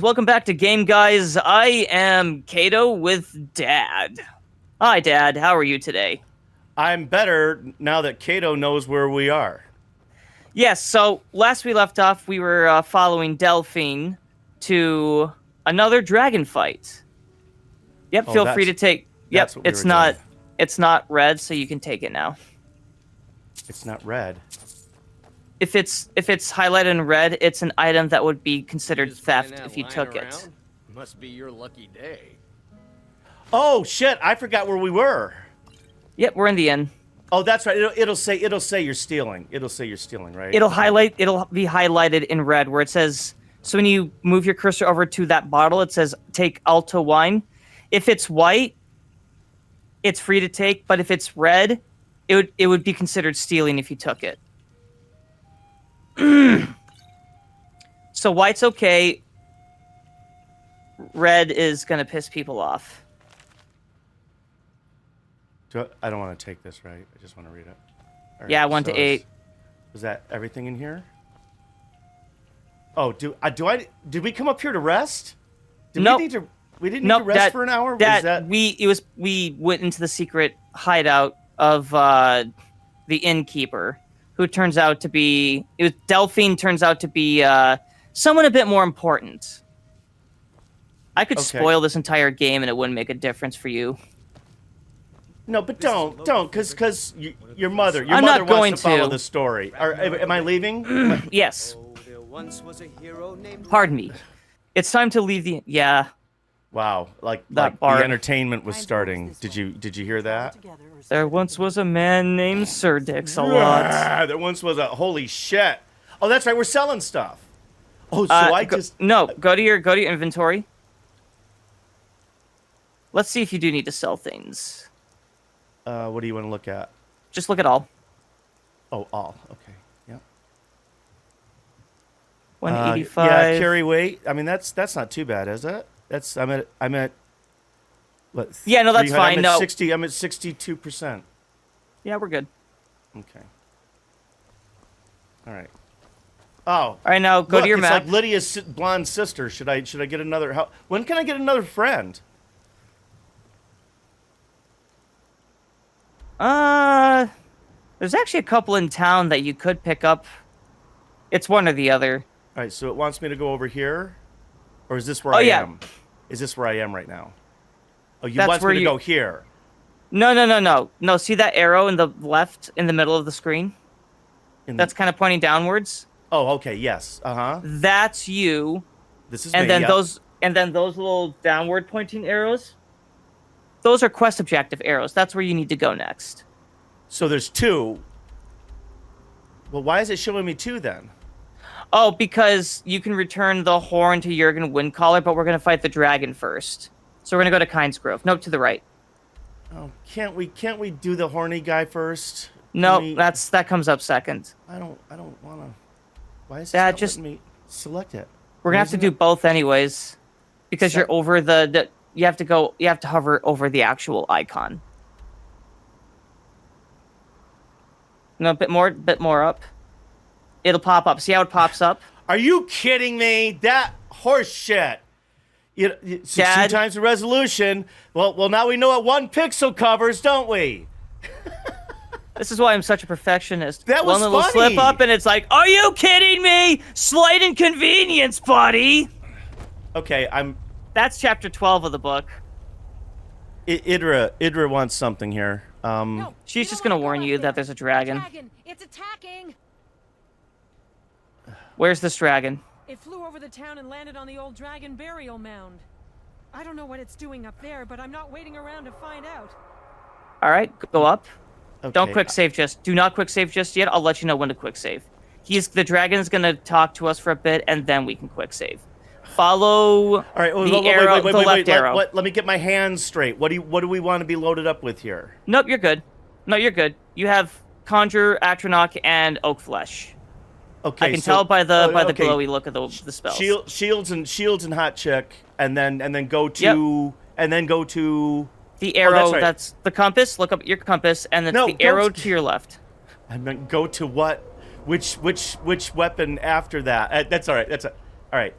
Welcome back to Game Guys. I am Kato with Dad. Hi, Dad. How are you today? I'm better now that Kato knows where we are. Yes, so last we left off, we were following Delphine to another dragon fight. Yep, Oh, feel free to take. Yep, that's what we were doing. it's not red, so you can take it now. It's not red. If it's highlighted in red, it's an item that would be considered Just theft finding if that you lying took it. around? Must be your lucky day. Oh shit! I forgot where we were. Yep, we're in the inn. Oh, that's right. It'll say you're stealing. It'll say you're stealing, right? It'll be highlighted in red where it says, so when you move your cursor over to that bottle, it says take Alto wine. If it's white, it's free to take, but if it's red, it would be considered stealing if you took it. So white's okay. Red is gonna piss people off. I don't want to take this, right? I just want to read it. All right, Yeah, 1 to 8. Was that everything in here? Oh, did we come up here to rest? Nope. We didn't need to rest for an hour? We went into the secret hideout of the innkeeper, who turns out to be Delphine turns out to be someone a bit more important. I could spoil this entire game and it wouldn't make a difference for you. No, but don't, because your mother I'm not wants going to follow to. the story. Am I leaving? Yes. There once was a hero named. Pardon me. It's time to leave the. Yeah. Wow, like the bar. entertainment was starting. Did you hear that? There once was a man named Sir Dix-a-Lot. Yeah, there once was a holy shit. Oh, that's right. We're selling stuff. Oh, so go to your inventory. Let's see if you do need to sell things. What do you want to look at? Just look at all. Oh, all. Okay. Yep. 185. Yeah, carry weight. I mean, that's not too bad, is it? I'm at. What? Yeah, no, that's fine. I'm No. 60. I'm at 62%. Yeah, we're good. Okay. All right. Oh. All right, now go to your map. It's like Lydia's blonde sister. Should I get another? When can I get another friend? There's actually a couple in town that you could pick up. It's one or the other. All right, so it wants me to go over here, or is this where I am? Is this where I am right now? Oh, you want me to go here? No. See that arrow in the left, in the middle of the screen? That's kind of pointing downwards. Oh, okay. Yes. That's you. This is and me. then Yep. those little downward pointing arrows. Those are quest objective arrows. That's where you need to go next. So there's two. Well, why is it showing me two then? Oh, because you can return the horn to Jurgen Windcaller, but we're going to fight the dragon first. So we're going to go to Kynes Grove. Nope, to the right. Oh, can't we do the horny guy first? No, that comes up second. I don't want to. Why is Dad, this not letting me select it? We're going to have to do both anyways, because you're over you have to hover over the actual icon. No, a bit more up. It'll pop up. See how it pops up? Are you kidding me? That horse shit. 16 Dad? times the resolution. Well, now we know what 1 pixel covers, don't we? This is why I'm such a perfectionist. That was One little funny. slip up and it's like, are you kidding me? Slight inconvenience, buddy. Okay, That's chapter 12 of the book. Idra wants something here. No, She's just gonna warn you that there's a dragon. It's attacking. Where's this dragon? It flew over the town and landed on the old dragon burial mound. I don't know what it's doing up there, but I'm not waiting around to find out. All right, go up. Okay. Don't quick save do not quick save just yet. I'll let you know when to quick save. The dragon's gonna talk to us for a bit, and then we can quick save. Follow All right, the left arrow. Let me get my hands straight. What do we want to be loaded up with here? Nope, you're good. No, you're good. You have Conjure, Atronach, and Oak Flesh. Okay, I can tell by the glowy look of the spells. Shields and hot chick, and then go to the arrow. that's right. That's the compass. Look up your compass, and it's the arrow to your left. I meant go to what? Which weapon after that? That's all right. All right.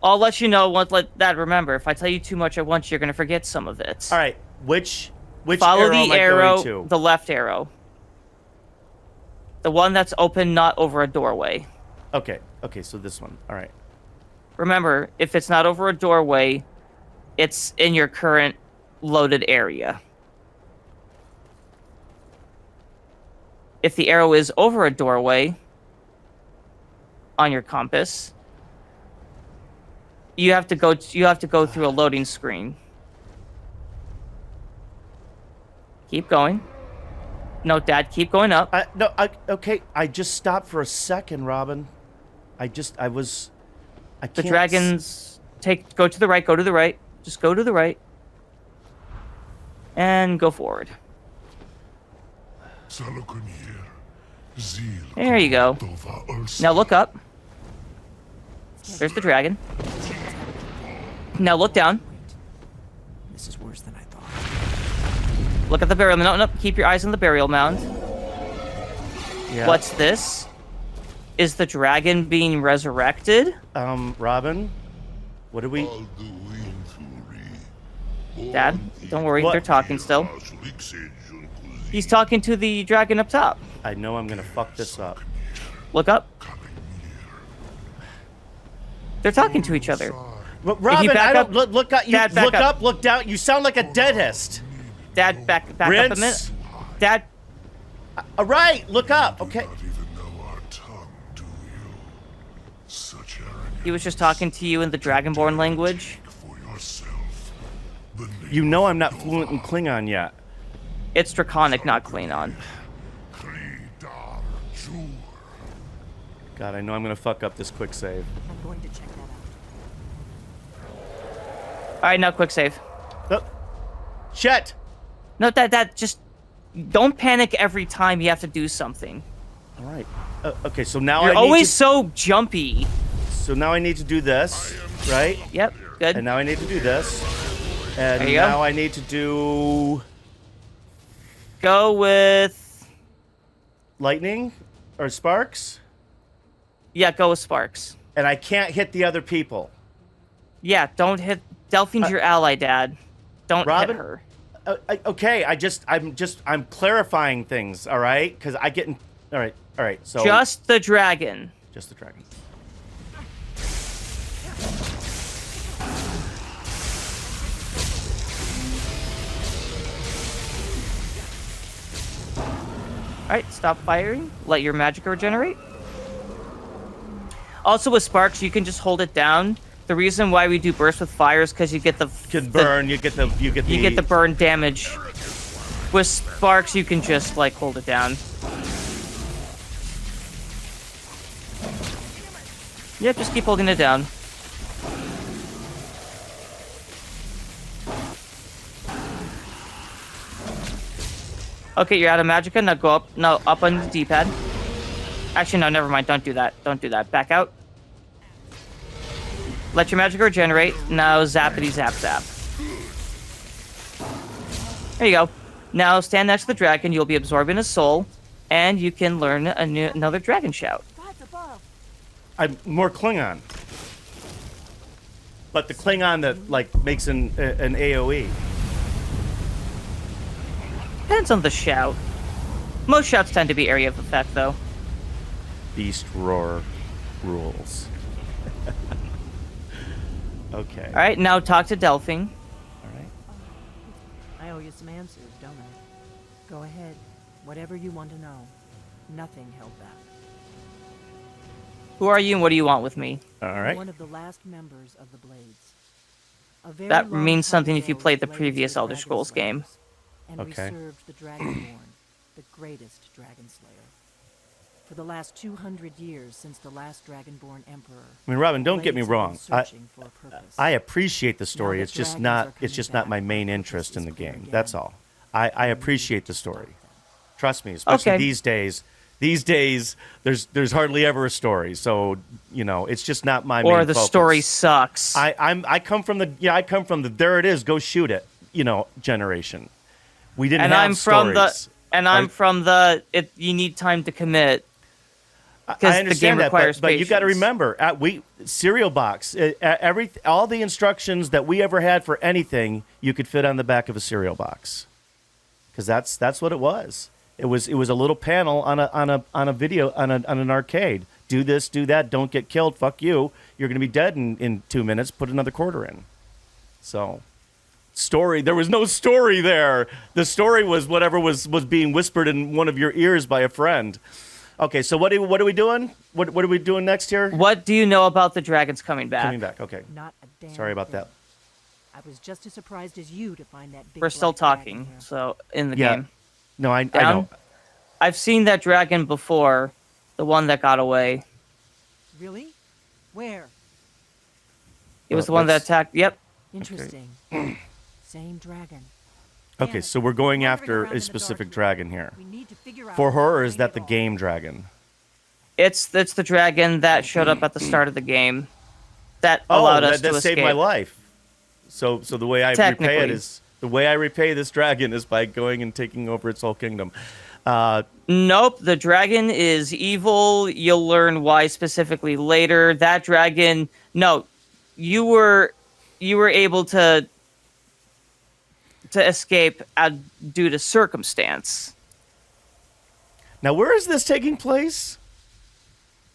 I'll let you know. Remember, if I tell you too much at once, you're gonna forget some of it. All right. Which Follow arrow the am I arrow, going to? the left arrow. The one that's open, not over a doorway. Okay. Okay. So this one. All right. Remember, if it's not over a doorway, it's in your current loaded area. If the arrow is over a doorway on your compass, you have to go through a loading screen. Keep going. No, Dad, keep going up. Okay. I just stopped for a second, Robin. I was. The dragons go to the right. Go to the right. Just go to the right. And go forward. There you go. Now look up. There's the dragon. Now look down. This is worse than I thought. Look at the burial mound. No, keep your eyes on the burial mound. Yeah. What's this? Is the dragon being resurrected? Robin, what do we? Dad, don't worry. They're talking still. He's talking to the dragon up top. I know I'm gonna fuck this up. Look up. They're talking to each other. But Robin, I don't look up. You Dad, back look up. up, look down. You sound like a deadist. Dad, back up a Rinse. minute. Dad, All right, look up. Okay. he was just talking to you in the Dragonborn language. You know I'm not fluent in Klingon yet. It's Draconic, not Klingon. God, I know I'm gonna fuck up this quick save. I'm going to check that out. All right, now quick save. Oh. Shit. No, Dad, just don't panic every time you have to do something. All right. Okay, so now You're I need always to, so jumpy. So now I need to do this, right? Yep, good. And now I need to do this. And There you go. now I need to do Go with... lightning or sparks. Yeah, go with Sparks. And I can't hit the other people. Yeah, don't hit... Delphine's your ally, Dad. Don't Robin? hit her. Okay, I'm clarifying things, all right? Because I get in... All right, so... Just the dragon. Just the dragon. Alright, stop firing. Let your magic regenerate. Also with Sparks, you can just hold it down. The reason why we do burst with fire is because you get the... Can burn, you get the burn damage. With Sparks, you can just, like, hold it down. Yep, just keep holding it down. Okay, you're out of magicka. Now go up. No, up on the D-pad. Actually, no, never mind. Don't do that. Don't do that. Back out. Let your magicka regenerate. Now zappity zap zap. There you go. Now stand next to the dragon. You'll be absorbing his soul, and you can learn another dragon shout. God's above. I'm more Klingon. But the Klingon that, like, makes an AoE. Depends on the shout. Most shouts tend to be area of effect, though. Beast roar rules. Okay. All right, now talk to Delphine. All right. I owe you some answers, don't I? Go ahead. Whatever you want to know. Nothing held back. Who are you and what do you want with me? All right. One of the last members of the Blades. A very That long means time something if you ago, played the Blades previous were Elder dragon Scrolls game. slayers, And Okay. we served the Dragonborn, the greatest dragon slayer. For the last 200 years since the last Dragonborn Emperor. I mean, Robin, don't get me Blades have been wrong. searching for a purpose. I appreciate the story. Now It's the just dragons not. are It's just coming not my back. main Purpose interest in the is clear game. again. That's all. I appreciate the story. Trust me, especially Okay. these days. These days, there's hardly ever a story. So it's just not my main Or the focus. story sucks. I come from the there it is, go shoot it, generation. We didn't and have I'm from stories. the and I'm from the you need time to commit. I understand the game that, requires but you got to patience. remember, cereal box. All the instructions that we ever had for anything, you could fit on the back of a cereal box, because that's what it was. It was a little panel on a video on an arcade. Do this, do that. Don't get killed. Fuck you. You're gonna be dead in 2 minutes. Put another quarter in. So, story. There was no story there. The story was whatever was being whispered in one of your ears by a friend. Okay, so what are we doing? What are we doing next here? What do you know about the dragons coming back? Coming back. Okay. Not a damn Sorry about thing. that. I was just as surprised as you to find that big We're still black dragon talking, here. so in the Yeah. game. No, I Down? know. I've seen that dragon before, the one that got away. Really? Where? It was Well, the one that that's- attacked. Yep. Interesting. Same dragon. Okay, Damn it. so we're going Wandering after around in a the specific dark. dragon here. We need to figure out For her, or how is to that the evolve. game dragon? It's the dragon that showed up at the start of the game that allowed us that to saved escape. my life. So the way I repay it Technically. is this dragon is by going and taking over its whole kingdom. Nope, the dragon is evil. You'll learn why specifically later. That dragon, no, you were able to escape due to circumstance. Now, where is this taking place?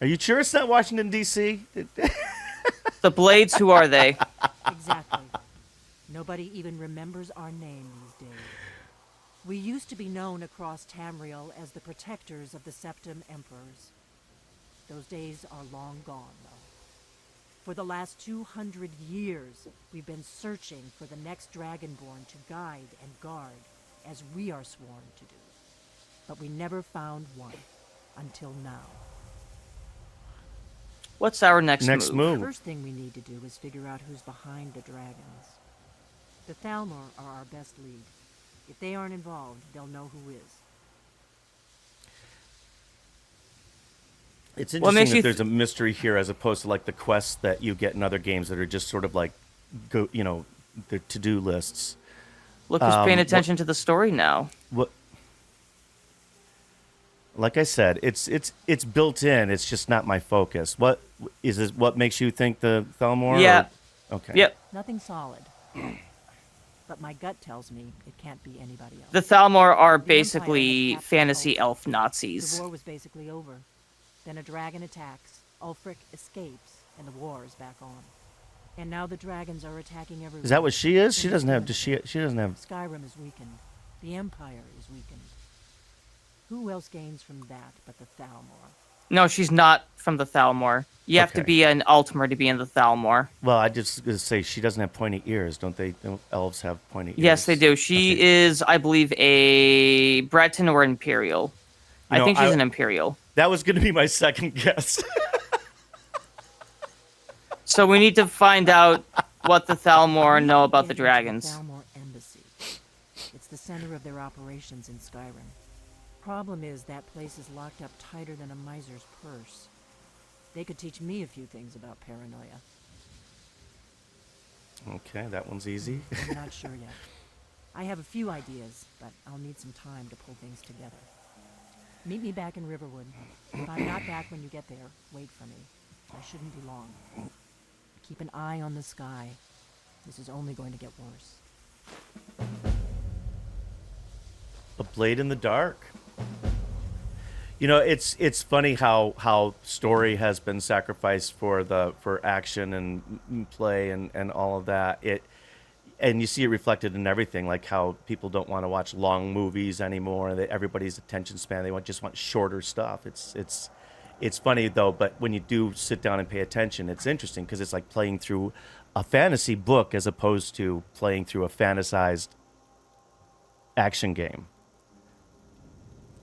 Are you sure it's not Washington, D.C.? The Blades, who are they? Exactly. Nobody even remembers our name these days. We used to be known across Tamriel as the protectors of the Septim Emperors. Those days are long gone, though. For the last 200 years, we've been searching for the next Dragonborn to guide and guard, as we are sworn to do. But we never found one, until now. What's our next Next The move. first thing we need to do is figure out who's behind the dragons. The Thalmor are our best lead. If they aren't involved, they'll know who is. It's What interesting makes that you there's a mystery here as opposed to like the quests that you get in other games that are just sort of like, the to-do lists. Look who's paying what- attention to the story now. What? Like I said, it's built in. It's just not my focus. What is this? What makes you think the Thalmor? Yeah. Or? Okay. Yep. Nothing solid. But my gut tells me it can't be anybody else. The Thalmor are The Empire basically had captured fantasy Ulfric. elf The Nazis. war was basically over. Then a dragon attacks, Ulfric escapes, and the war is back on. And now the dragons are attacking everyone. Is that what she is? She And doesn't have. it's Does she? She doesn't have. Skyrim is weakened. The Empire is weakened. Who else gains from that but the Thalmor? No, she's not from the Thalmor. You have to Okay. be an Altmer to be in the Thalmor. Well, I just gonna say she doesn't have pointy ears, don't they? Don't elves have pointy ears? Yes, they do. She Okay. is, I believe, a Breton or Imperial. You I know, think she's an Imperial. That was going to be my second guess. So we need to find out what the Thalmor We know need to about get the into dragons. Thalmor Embassy. It's the center of their operations in Skyrim. Problem is that place is locked up tighter than a miser's purse. They could teach me a few things about paranoia. Okay, that one's easy. I'm not sure yet. I have a few ideas, but I'll need some time to pull things together. Meet me back in Riverwood. If I'm not back when you get there, wait for me. I shouldn't be long. Keep an eye on the sky. This is only going to get worse. A blade in the dark. You know, it's funny how story has been sacrificed for action and play and all of that. And you see it reflected in everything, like how people don't want to watch long movies anymore. Everybody's attention span, just want shorter stuff. It's funny though, but when you do sit down and pay attention, it's interesting because it's like playing through a fantasy book as opposed to playing through a fantasized action game.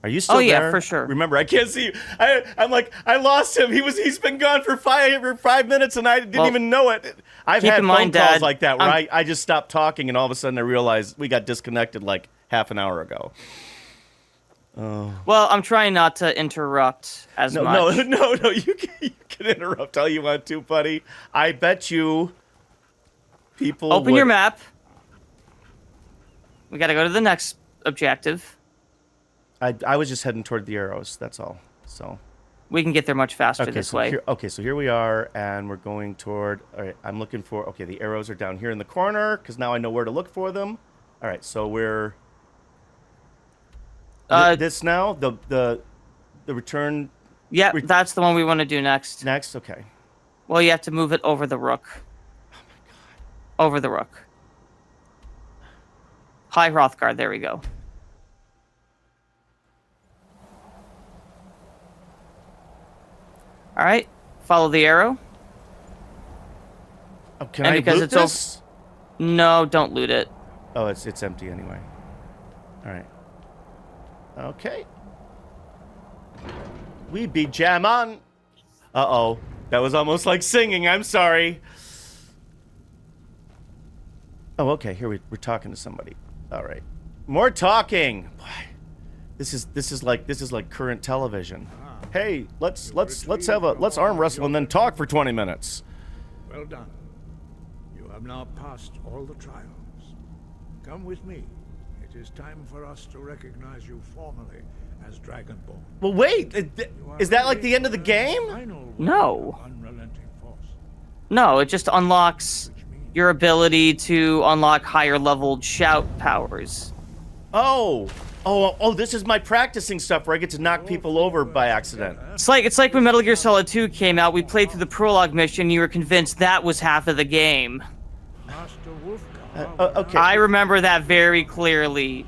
Are you still Oh, yeah, there? for sure. Remember, I can't see you. I'm like, I lost him. He's been gone for 5 minutes, and I didn't Well, even know it. I've keep had in phone mind, calls Dad, like that where I'm- I just stopped talking, and all of a sudden I realized we got disconnected like half an hour ago. Well, I'm trying not to interrupt as No, much. no. You can interrupt all you want to, buddy. I bet you people Open would- your map. We got to go to the next objective. I was just heading toward the arrows. That's all. So We can get there much faster this so way. so here we are, and we're going toward. All right, I'm looking for. Okay, the arrows are down here in the corner because now I know where to look for them. All right, so we're. This now the return. Yeah, that's the one we want to do next. Next, okay. Well, you have to move it over the rook. Oh my god. Over the rook. Hi, Hrothgar. There we go. All right, follow the arrow. Oh, can I loot this? No, don't loot it. Oh, it's empty anyway. All right. Okay. We be jam on. Uh-oh. That was almost like singing. I'm sorry. Oh, okay. Here we're talking to somebody. All right. More talking. Boy, this is like current television. Hey, let's arm wrestle and then talk for 20 minutes. Well done. You have now passed all the trials. Come with me. It is time for us to recognize you formally as Dragonborn. Well, wait. Is that like the end of the game? No. Unrelenting force. No, it just unlocks your ability to unlock higher leveled shout powers. Oh, this is my practicing stuff where I get to knock people over by accident. It's like when Metal Gear Solid 2 came out, we played through the prologue mission, you were convinced that was half of the game. Master Wolfgar. Okay. I remember that very clearly.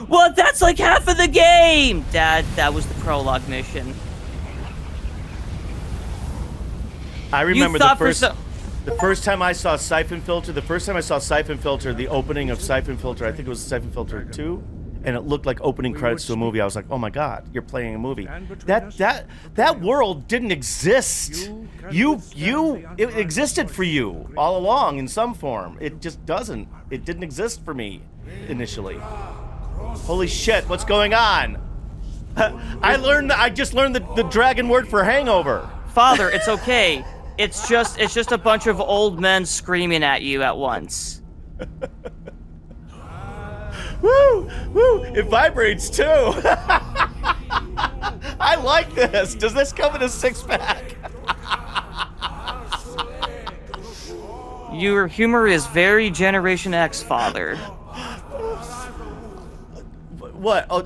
Well, that's like half of the game! Dad, that was the prologue mission. I remember the first time I saw Siphon Filter, the opening of Siphon Filter, I think it was Siphon Filter 2, and it looked like opening credits to a movie. I was like, oh my god, you're playing a movie. That world didn't exist. It existed for you all along in some form. It just doesn't. It didn't exist for me initially. Holy shit, what's going on? I just learned the dragon word for hangover. Father, it's okay. It's just a bunch of old men screaming at you at once. Woo! Woo! It vibrates too. I like this. Does this come in a 6-pack? Your humor is very Generation X, Father. What? Oh,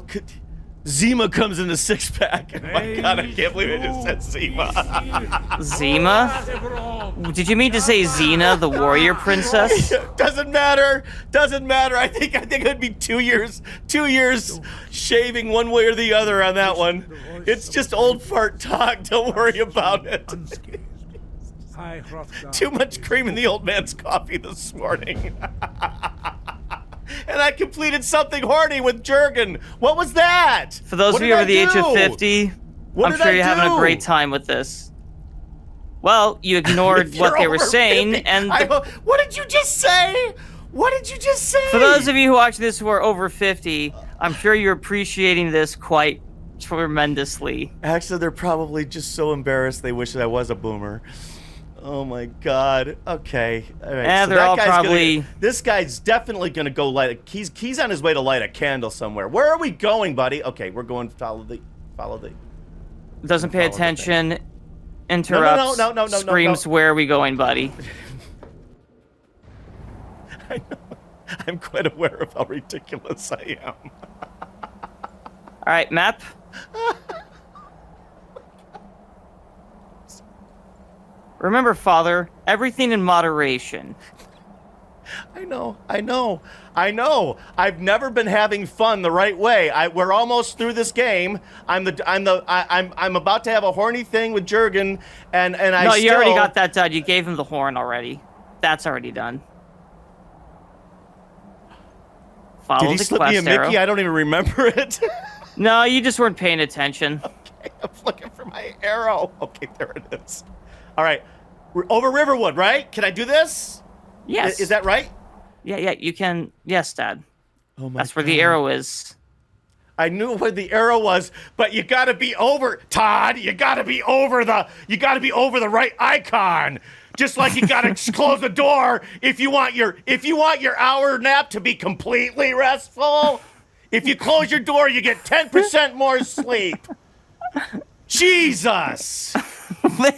Zima comes in a 6-pack. Oh my god, I can't believe I just said Zima. Zima? Did you mean to say Xena, the warrior princess? Doesn't matter. I think it'd be 2 years shaving one way or the other on that one. It's just old fart talk. Don't worry about it. Too much cream in the old man's coffee this morning. And I completed something horny with Jurgen. What was that? For those of you over the age of 50, I'm sure you're having a great time with this. Well, you ignored what they were saying, 50, and... What did you just say? For those of you who watch this who are over 50, I'm sure you're appreciating this quite tremendously. Actually, they're probably just so embarrassed they wish I was a boomer. Oh my god. Okay. All right. So they're all probably... This guy's definitely gonna go light he's on his way to light a candle somewhere. Where are we going, buddy? Okay, we're going follow the Doesn't pay attention. Interrupts. No. Screams, where are we going, buddy? I know. I'm quite aware of how ridiculous I am. Alright, map. Remember, Father, everything in moderation. I know. I've never been having fun the right way. We're almost through this game. I'm about to have a horny thing with Jurgen, and No, you already got that done. You gave him the horn already. That's already done. Follow Did he the slip me a quest arrow. Mickey? I don't even remember it. No, you just weren't paying attention. Okay, I'm looking for my arrow. Okay, there it is. All right, we're over Riverwood, right? Can I do this? Yes. Is that right? Yeah, you can. Yes, Dad. Oh my That's where the arrow is. I knew where the arrow was, but you gotta be over, Todd. You gotta be over the right icon. Just like you gotta close the door if you want your hour nap to be completely restful. If you close your door, you get 10% more sleep. Jesus!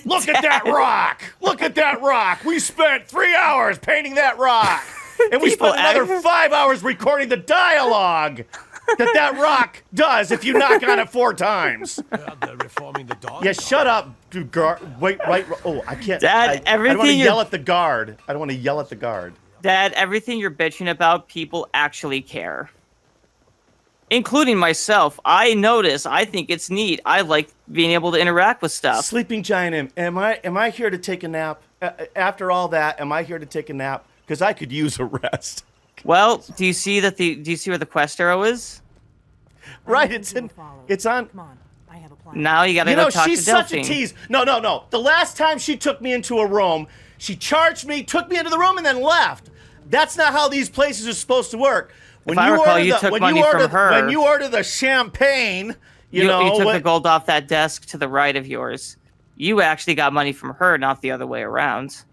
Look at that rock! Look at that rock! We spent 3 hours painting that rock! And we People spent another 5 hours recording the dialogue that rock does if you knock on it 4 times. They're reforming the dog. Yeah, shut up, guard. Wait, right. Oh, I can't. Dad, I don't want to everything yell at the guard. I don't want to yell at the guard. Dad, everything you're bitching about, people actually care. Including myself. I notice. I think it's neat. I like being able to interact with stuff. Sleeping giant, am I here to take a nap? After all that, am I here to take a nap? Because I could use a rest. Well, do you see where the quest arrow is? Right, I think it's on. Come on, I have a plan. Now you gotta You go know, talk she's to such a Delphine. tease. No. The last time she took me into a room, she charged me, took me into the room, and then left. That's not how these places are supposed to work. When I recall, you order took money from her. When you order the champagne, you took what- the gold off that desk to the right of yours. You actually got money from her, not the other way around.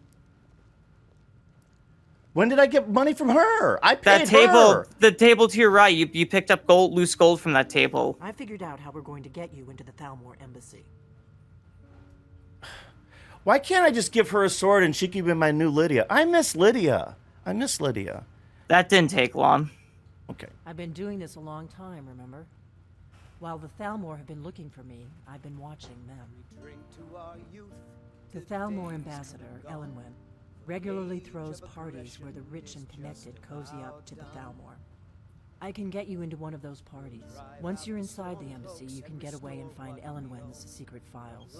When did I get money from her? I paid That table, her. the table to your right, you picked up loose gold from that table. I figured out how we're going to get you into the Thalmor embassy. Why can't I just give her a sword and she can be my new Lydia? I miss Lydia. That didn't take long. Okay. I've been doing this a long time, remember? While the Thalmor have been looking for me, I've been watching them. Drink to our youth. The Thalmor ambassador, Elenwen, regularly throws parties where the rich and connected cozy up to the Thalmor. I can get you into one of those parties. Once you're inside the embassy, you can get away and find Elenwen's secret files.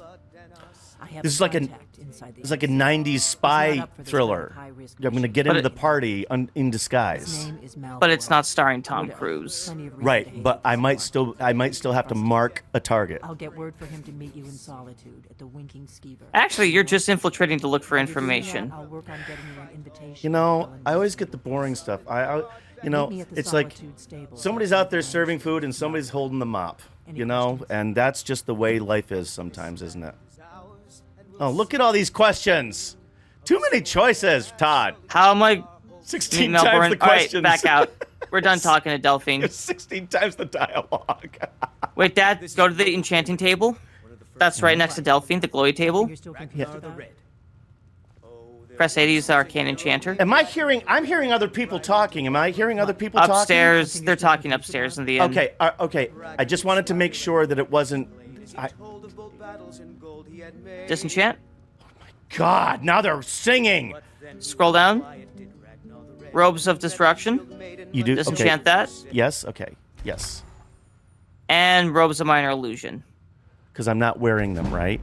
I have This is like contact inside the It's like a embassy. 90s He's spy not up for this thriller. kind of high-risk I'm going to mission. get But into the party in His disguise. name is Malfoy. But it's not starring Tom Plenty Cruise. of reason to Right, hate but the I might Thalmor. still have to mark a target. I'll get word for him to meet you in solitude at the Winking Skeever. Actually, you're just infiltrating to look for While you're doing that, information. I'll work on getting you an invitation You know, to I always Elenwen's get the embassy. boring stuff. You Meet know, me at the it's like Solitude Stable. somebody's out there serving food and somebody's holding the mop. You know, and that's just the way life is sometimes, isn't it? Oh, look at all these questions. Too many choices, Todd. How am I? 16 No, times Lauren, the all right, questions. back out. We're done talking to Delphine. 16 times the dialogue. Wait, Dad, go to the enchanting table. That's right next to Delphine, the glowy table. You're still confused Ragnar the about? Red. Press A to use the arcane enchanter. I'm hearing other people talking. Am I hearing other people talking? Upstairs, they're talking upstairs in the inn. Okay. I just wanted to make sure that it wasn't. Told of bold battles in gold he had made. Disenchant. God, now they're singing. But then Scroll down. Wyatt did Ragnar the Red. Robes of Destruction. You do? Disenchant Okay. that. Yes. Okay. Yes. And Robes of Minor Illusion. Because I'm not wearing them, right?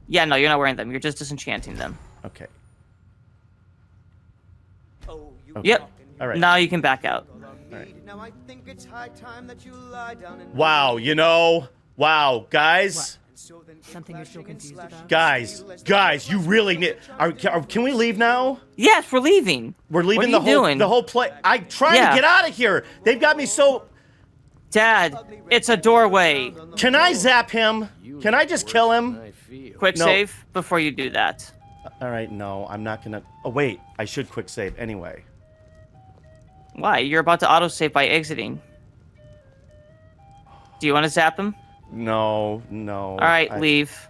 Yeah, no, you're not wearing them. You're just disenchanting them. Okay. Oh, you Okay. Yep. walk in All right. Now you can back out. Now I think it's high time that you lie down and Wow. Wow, guys. And so then Something you're still confused about? Guys, you really need. Can we leave now? Yes, we're leaving. We're leaving what are you doing? the whole play. I'm trying Yeah. to get out of here. They've got me so. Dad, it's a doorway. Can I zap him? Can I just kill him? I feel. Quick No. save before you do that. All right, no, I'm not gonna. Oh wait, I should quick save anyway. Why? You're about to autosave by exiting. Do you want to zap him? No. All right, leave.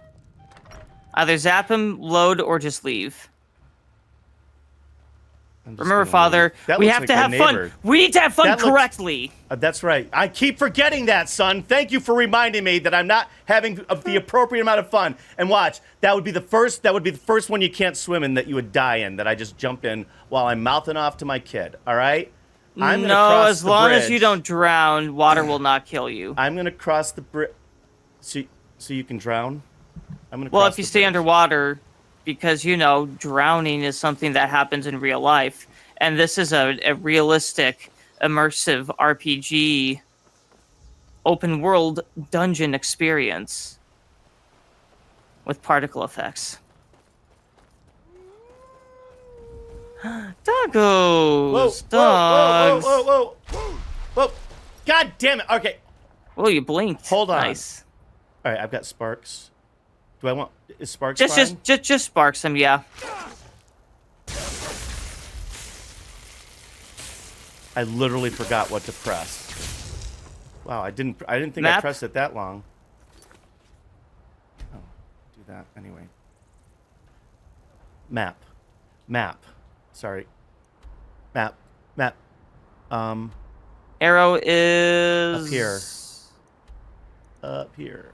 Either zap him, load, or just leave. Remember, Father, we have to have fun. We need to have fun That looks- correctly. That's right. I keep forgetting that, son. Thank you for reminding me that I'm not having the appropriate amount of fun. And watch, that would be the first one you can't swim in that you would die in. That I just jump in while I'm mouthing off to my kid. All right. I'm gonna No, cross as the long as bridge. you don't drown, water will not kill you. I'm gonna cross the bridge. So you can drown. I'm gonna. Well, cross if you the stay bridge. underwater, because, drowning is something that happens in real life. And this is a realistic, immersive RPG, open world dungeon experience with particle effects. Doggos! Whoa, Dogs! whoa! God damn it! Okay. Oh, you blinked. Hold on. Nice. All right, I've got sparks. Do I want? Is sparks fine? Just sparks him, yeah. I literally forgot what to press. Wow, I didn't think I Map? pressed it that long. that anyway. Map. Sorry. Map. Arrow is Up here.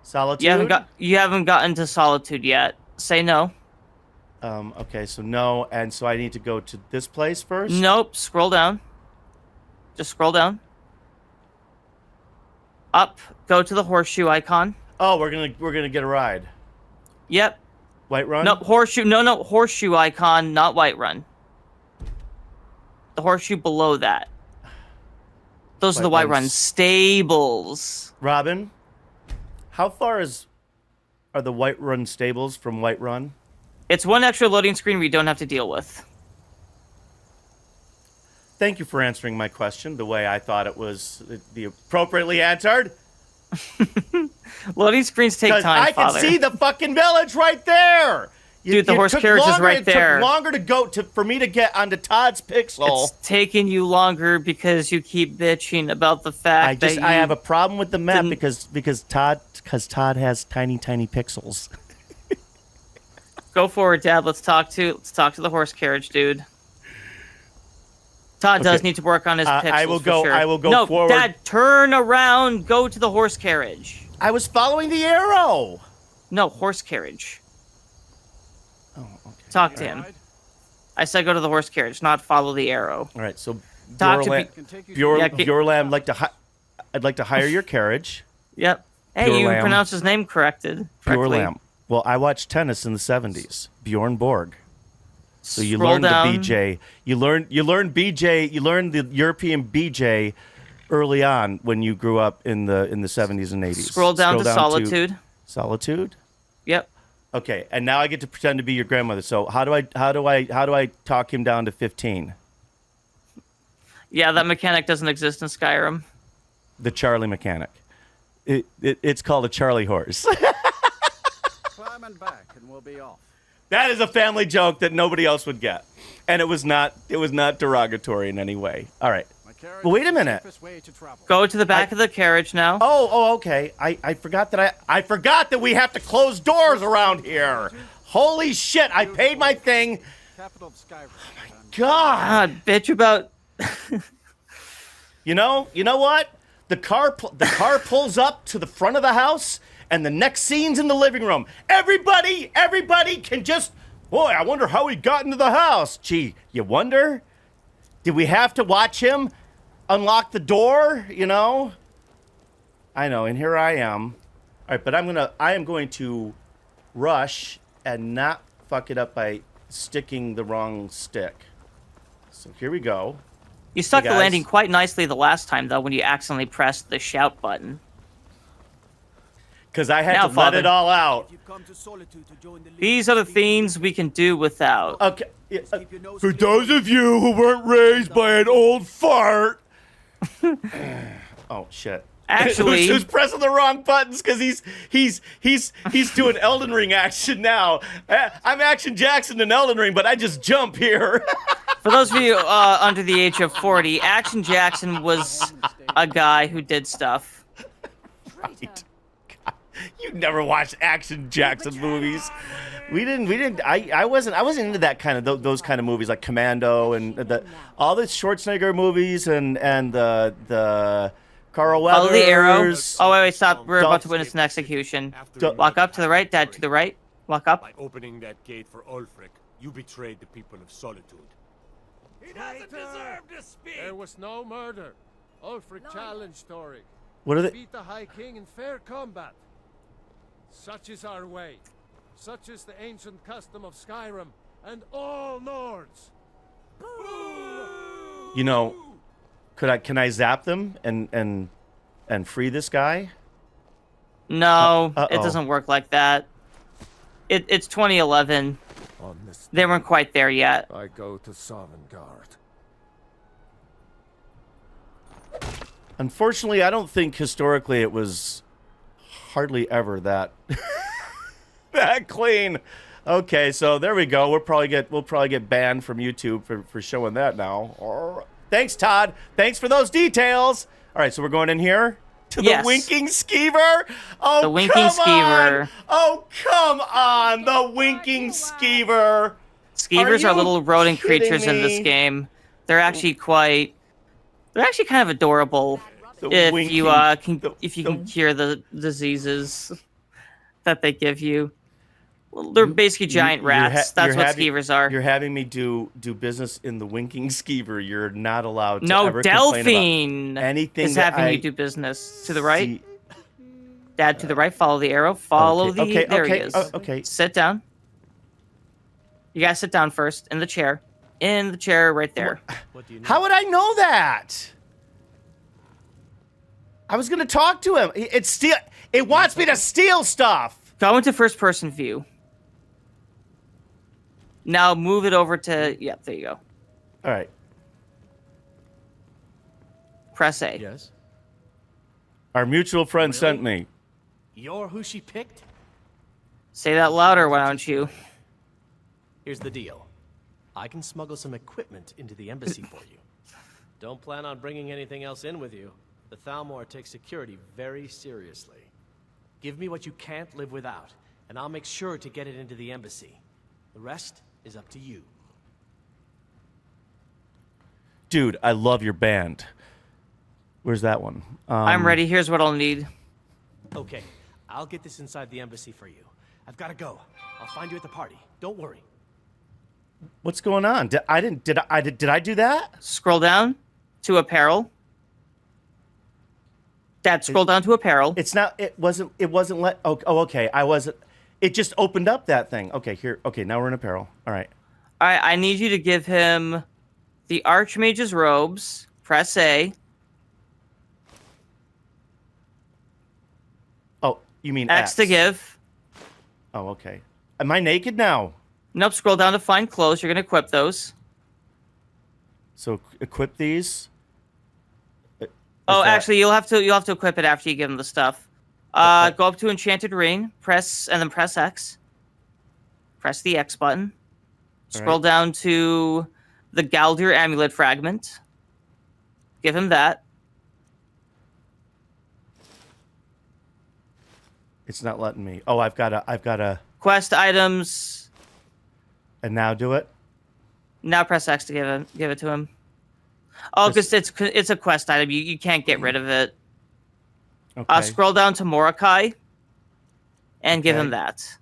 Solitude. You haven't gotten to Solitude yet. Say no. Okay, so no, and so I need to go to this place first. Nope. Scroll down. Just scroll down. Up. Go to the horseshoe icon. Oh, we're gonna get a ride. Yep. Whiterun. No horseshoe. No horseshoe icon, not Whiterun. The horseshoe below that. Those are the Whiterun stables. Robin, how far are the Whiterun stables from Whiterun? It's one extra loading screen we don't have to deal with. Thank you for answering my question the way I thought it was the appropriately answered. Loading screens take time, I Father. can see the fucking village right there. Dude, the horse carriage is right there. It took longer for me to get onto Todd's pixel. It's taking you longer because you keep bitching about the fact that I have a problem with the map because Todd has tiny pixels. Go forward, Dad. Let's talk to the horse carriage, dude. Todd does need to work on his pixels. I will go. For sure. I will go forward. No, Dad, turn around. Go to the horse carriage. I was following the arrow. No, horse carriage. Oh, okay. Talk to him. I said go to the horse carriage, not follow the arrow. All right. So, Bjorlam, I'd like to hire your carriage. Yep. Hey, you Bjorlam. pronounced his name correctly. Bjorlam. Well, I watched tennis in the 70s. Bjorn Borg. So you Scroll learned down. the BJ. You learned BJ. You learned the European BJ early on when you grew up in the 70s and 80s. Scroll down to Solitude. Solitude. Yep. Okay, and now I get to pretend to be your grandmother. So how do I talk him down to 15? Yeah, that mechanic doesn't exist in Skyrim. The Charlie mechanic. It's called a Charlie horse. Climb and back, and we'll be off. That is a family joke that nobody else would get, and it was not derogatory in any way. All right. Well, wait a minute. Go to the back of the carriage now. Oh, okay. I forgot that we have to close doors around here. Holy shit! I paid my thing. Capital of Skyrim. Oh my god. God, bitch about. You know what? The car pulls up to the front of the house, and the next scene's in the living room. Everybody can just. Boy, I wonder how he got into the house. Gee, you wonder? Did we have to watch him unlock the door? You know. I know, and here I am. All right, but I am going to rush and not fuck it up by sticking the wrong stick. So here we go. You stuck Hey, the guys. landing quite nicely the last time, though, when you accidentally pressed the shout button. Because I had Now, to let Father. it all out. You've come to Solitude to join the League. These are the things we can do without. Okay. Keep your nose For clear. those of you who weren't raised by an old fart. Oh shit. Actually- who's pressing the wrong buttons because he's doing Elden Ring action now. I'm Action Jackson in Elden Ring, but I just jump here. For those of you under the age of 40, Action Jackson was a guy who did stuff. Right. God, you never watched Action Jackson movies. We didn't. I wasn't into that kind of those kind of movies like Commando and all the Schwarzenegger movies and the Carl Weathers. Follow the arrow. Oh, wait, stop. We're about to witness an execution. Walk up to the right, Dad, to the right. Walk up. By opening that gate for Ulfric, you betrayed the people of Solitude. He doesn't deserve to speak! There was no murder. Ulfric challenged Thorik. What are they? Beat the High King in fair combat. Such is our way. Such is the ancient custom of Skyrim and all Nords. You know, can I zap them and free this guy? No, Uh-oh. it doesn't work like that. It's 2011. On this They weren't quite there yet. I go to Sovngarde. Unfortunately, I don't think historically it was hardly ever that that clean. Okay, so there we go. We'll probably get banned from YouTube for showing that now. Thanks, Todd. Thanks for those details. All right, so we're going in here. To the Yes. winking skeever? Oh, The winking come skeever. On. Oh, come on. The winking skeever. Skeevers are you little rodent kidding creatures in this me? game. They're actually they're actually kind of adorable The if winking, you can the- cure the diseases that they give you. Well, they're basically giant rats. That's what skeevers are. You're having me do business in the winking skeever. You're not allowed to No, ever complain Delphine about anything is that having I you do business. To the right. see- Dad, to the right. Follow the arrow. Follow Okay, there he okay, is. okay. Sit down. You gotta sit down first in the chair. In the chair right there. What do you need? How would I know that? I was gonna talk to him. It wants me to steal stuff. Go into first person view. Now move it over to yep, there you go. All right. Press A. Yes. Our mutual friend sent me. You're who she picked? Say that louder, why don't you? Here's the deal. I can smuggle some equipment into the embassy for you. Don't plan on bringing anything else in with you. The Thalmor takes security very seriously. Give me what you can't live without, and I'll make sure to get it into the embassy. The rest is up to you. Dude, I love your band. Where's that one? I'm ready. Here's what I'll need. Okay, I'll get this inside the embassy for you. I've got to go. I'll find you at the party. Don't worry. What's going on? Did I do that? Scroll down to apparel. Dad, scroll down to apparel. It's not. It wasn't. Oh, okay. I wasn't. It just opened up that thing. Okay, here. Okay, now we're in apparel. All right. All right, I need you to give him the Archmage's robes. Press A. Oh, you mean X to give. Oh, okay. Am I naked now? Nope, scroll down to find clothes. You're going to equip those. So equip these. Oh, that- actually, you'll have to equip it after you give him the stuff. Okay. Go up to Enchanted Ring, and then press X. Press the X button. Scroll down to the Galdir Amulet Fragment. Give him that. It's not letting me. Oh, I've got to. Quest items. And now do it. Now press X to give it to him. Oh, because it's a quest item. You can't get rid of it. Okay. Scroll down to Mordecai, and give him Okay. that.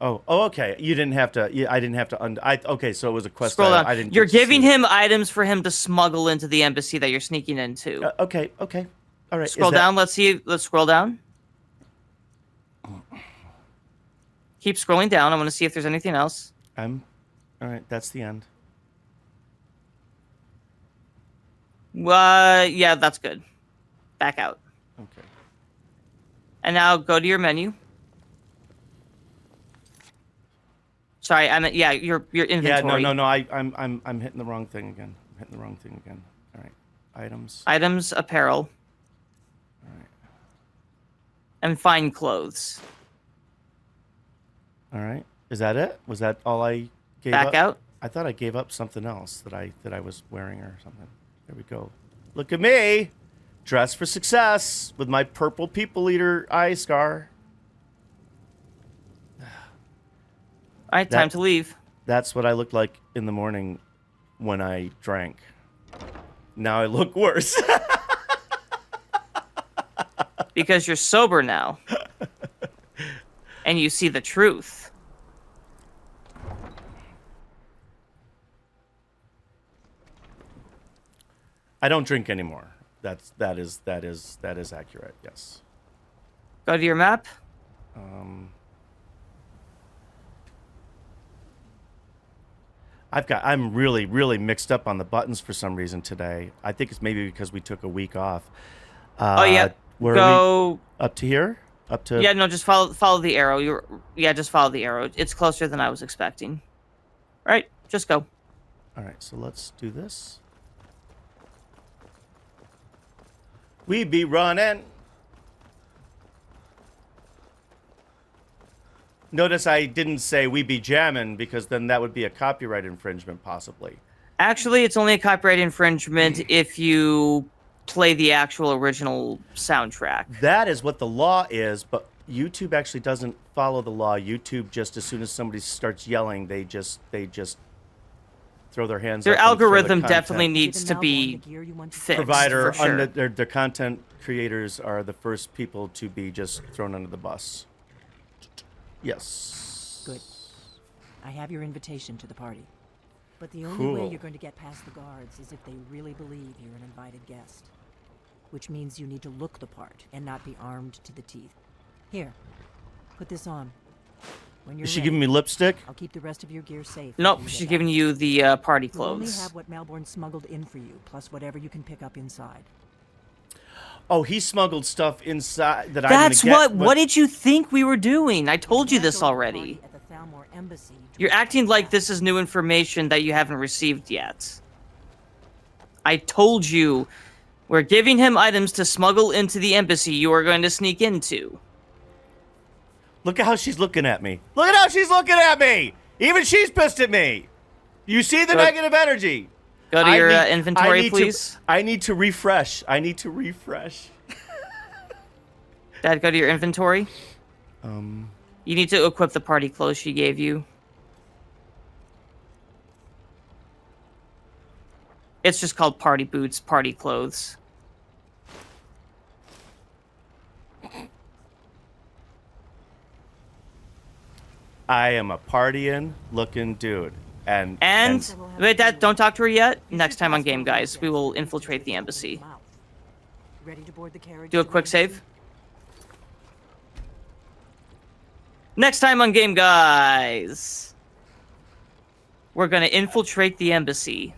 Oh, okay. You didn't have to. I didn't have to. Okay, so it was a quest. Scroll item. down. I didn't. You're get to giving see it. him items for him to smuggle into the embassy that you're sneaking into. Okay. Okay. All right. Scroll down. Let's see. Let's scroll down. Keep scrolling down. I want to see if there's anything else. All right. That's the end. Yeah, that's good. Back out. Okay. And now go to your menu. Sorry, I meant your inventory. Yeah. No. I'm hitting the wrong thing again. All right. Items. Items, apparel. All right. And find clothes. All right. Is that it? Was that all I gave Back up? out. I thought I gave up something else that I was wearing or something. There we go. Look at me, dressed for success with my purple people eater eye scar. All right, time to leave. That's what I looked like in the morning when I drank. Now I look worse. Because you're sober now. And you see the truth. I don't drink anymore. That is accurate. Yes. Go to your map. I'm really mixed up on the buttons for some reason today. I think it's maybe because we took a week off. Oh yeah. Where are Go. we? Up to here? Up to Yeah, no, just follow the arrow. Just follow the arrow. It's closer than I was expecting. All right, just go. All right, so let's do this. We be running. Notice I didn't say we be jamming because then that would be a copyright infringement possibly. Actually, it's only a copyright infringement if you play the actual original soundtrack. That is what the law is, but YouTube actually doesn't follow the law. YouTube just, as soon as somebody starts yelling, they just throw their hands Their up. and throw the algorithm content. definitely needs to be fixed. Provider, for sure. their content creators are the first people to be just thrown under the bus. Yes. Good. I have your invitation to the party. But the only way Cool. you're going to get past the guards is if they really believe you're an invited guest. Which means you need to look the part and not be armed to the teeth. Here, put this on. When you're Is she ready, giving me lipstick? I'll keep the rest of your gear safe. Nope, until you she's get giving back. you the party You'll only clothes. have what Malborn smuggled in for you, plus whatever you can pick up inside. Oh, he smuggled stuff inside that That's I'm gonna get. what did you think we were doing? I told you Can't this go to the already. party at the Thalmor Embassy to You're acting like this is new information that you haven't received yet. I told you we're giving him items to smuggle into the embassy you are going to sneak into. Look at how she's looking at me. Look at how she's looking at me. Even she's pissed at me. You see the Go- negative energy. Go to I your need- inventory, I need please. I need to refresh. Dad, go to your inventory. Um, You need to equip the party clothes she gave you. It's just called party boots, party clothes. I am a partying looking dude. And Wait, Dad, don't talk to her yet. Next time on Game Guys, we will infiltrate the embassy. Ready to board the carriage Do a to quick the save. Next time on Game Guys, we're gonna infiltrate the embassy.